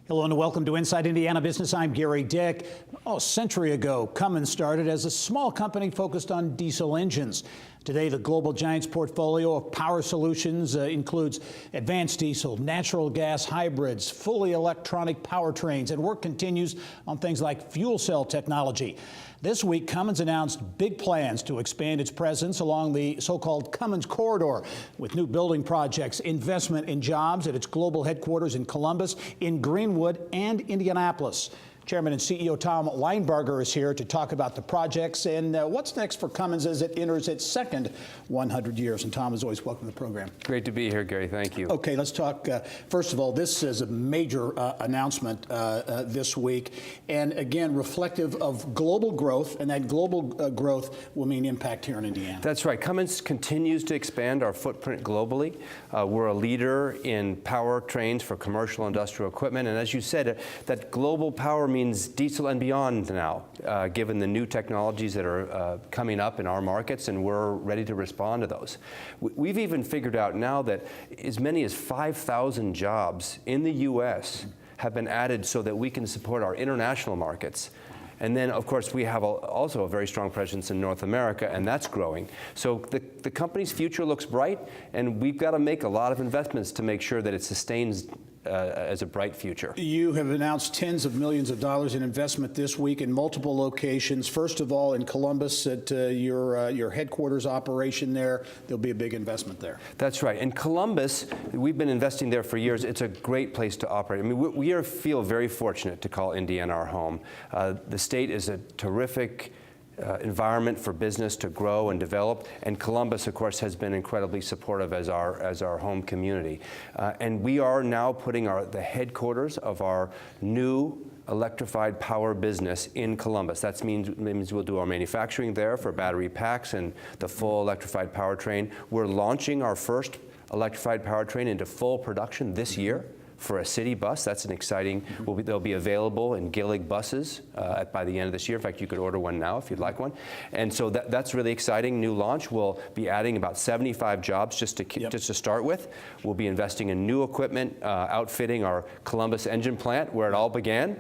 Hello and welcome to Inside Indiana Business. I'm Gary Dick. A century ago, Cummins started as a small company focused on diesel engines. Today, the global giant's portfolio of power solutions includes advanced diesel, natural gas hybrids, fully electronic powertrains, and work continues on things like fuel cell technology. This week, Cummins announced big plans to expand its presence along the so-called Cummins Corridor with new building projects, investment in jobs at its global headquarters in Columbus, in Greenwood, and Indianapolis. Chairman and CEO Tom Linebarger is here to talk about the projects and what's next for Cummins as it enters its second 100 years. And Tom, as always, welcome to the program. Great to be here, Gary. Thank you. Okay, let's talk. First of all, this is a major announcement this week, and again, reflective of global growth, and that global growth will mean impact here in Indiana. That's right. Cummins continues to expand our footprint globally. We're a leader in powertrains for commercial industrial equipment, and as you said, that global power means diesel and beyond now, given the new technologies that are coming up in our markets, and we're ready to respond to those. We've even figured out now that as many as 5,000 jobs in the U.S. have been added so that we can support our international markets. And then, of course, we have also a very strong presence in North America, and that's growing. So the company's future looks bright, and we've got to make a lot of investments to make sure that it sustains as a bright future. You have announced tens of millions of dollars in investment this week in multiple locations. First of all, in Columbus at your headquarters operation there, there'll be a big investment there. That's right. In Columbus, we've been investing there for years. It's a great place to operate. I mean, we feel very fortunate to call Indiana our home. The state is a terrific environment for business to grow and develop, and Columbus, of course, has been incredibly supportive as our home community. And we are now putting the headquarters of our new electrified power business in Columbus. That means we'll do our manufacturing there for battery packs and the full electrified powertrain. We're launching our first electrified powertrain into full production this year for a city bus. That's an exciting, they'll be available in Gillig buses by the end of this year. In fact, you could order one now if you'd like one. And so that's really exciting. New launch. We'll be adding about 75 jobs just to start with. We'll be investing in new equipment, outfitting our Columbus engine plant where it all began.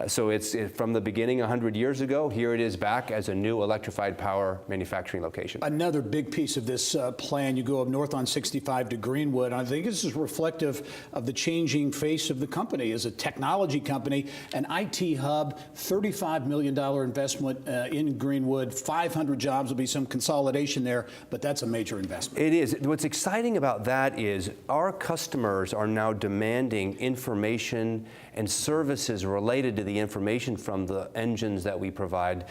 So it's from the beginning 100 years ago. Here it is back as a new electrified power manufacturing location. Another big piece of this plan, you go up north on 65 to Greenwood. And I think this is reflective of the changing face of the company as a technology company, an IT hub, $35 million investment in Greenwood, 500 jobs. Will be some consolidation there, but that's a major investment. It is. What's exciting about that is our customers are now demanding information and services related to the information from the engines that we provide.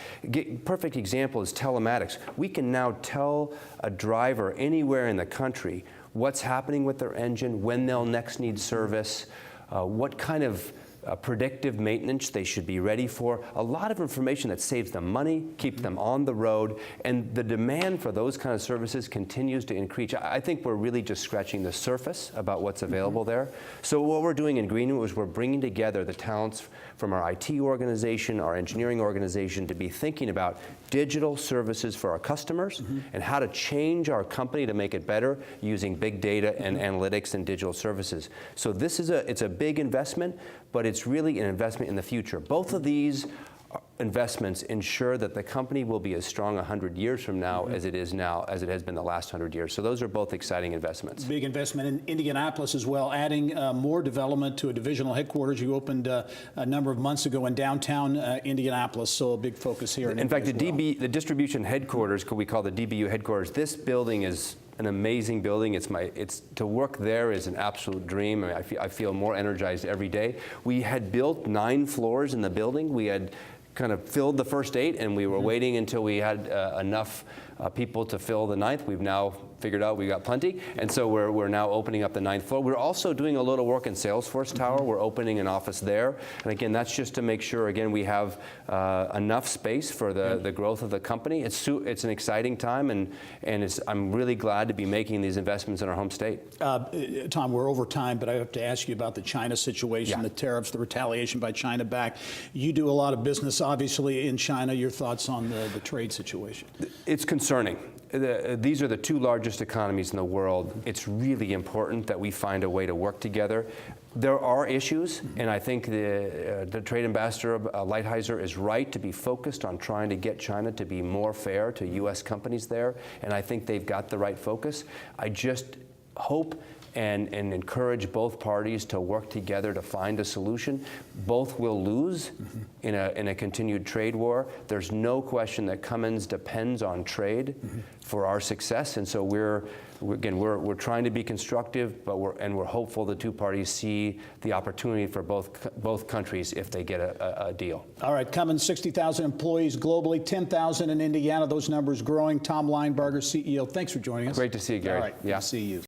Perfect example is telematics. We can now tell a driver anywhere in the country what's happening with their engine, when they'll next need service, what kind of predictive maintenance they should be ready for. A lot of information that saves them money, keeps them on the road, and the demand for those kind of services continues to increase. I think we're really just scratching the surface about what's available there. So what we're doing in Greenwood is we're bringing together the talents from our IT organization, our engineering organization, to be thinking about digital services for our customers and how to change our company to make it better using big data and analytics and digital services. So it's a big investment, but it's really an investment in the future. Both of these investments ensure that the company will be as strong 100 years from now as it is now, as it has been the last 100 years. So those are both exciting investments. Big investment in Indianapolis as well, adding more development to a divisional headquarters you opened a number of months ago in downtown Indianapolis, so a big focus here. In fact, the distribution headquarters, we call the DBU headquarters, this building is an amazing building. To work there is an absolute dream. I mean, I feel more energized every day. We had built 9 floors in the building. We had kind of filled the first 8, and we were waiting until we had enough people to fill the 9th. We've now figured out we got plenty, and so we're now opening up the 9th floor. We're also doing a little work in Salesforce Tower. We're opening an office there, and again, that's just to make sure, again, we have enough space for the growth of the company. It's an exciting time, and I'm really glad to be making these investments in our home state. Tom, we're over time, but I have to ask you about the China situation, the tariffs, the retaliation by China back. You do a lot of business, obviously, in China. Your thoughts on the trade situation? It's concerning. These are the 2 largest economies in the world. It's really important that we find a way to work together. There are issues, and I think the Trade Ambassador Lighthizer is right to be focused on trying to get China to be more fair to U.S. companies there, and I think they've got the right focus. I just hope and encourage both parties to work together to find a solution. Both will lose in a continued trade war. There's no question that Cummins depends on trade for our success, and so we're trying to be constructive, but we're hopeful the two parties see the opportunity for both countries if they get a deal. All right, Cummins, 60,000 employees globally, 10,000 in Indiana. Those numbers growing. Tom Linebarger, CEO. Thanks for joining us. Great to see you, Gary. All right, yeah. See you.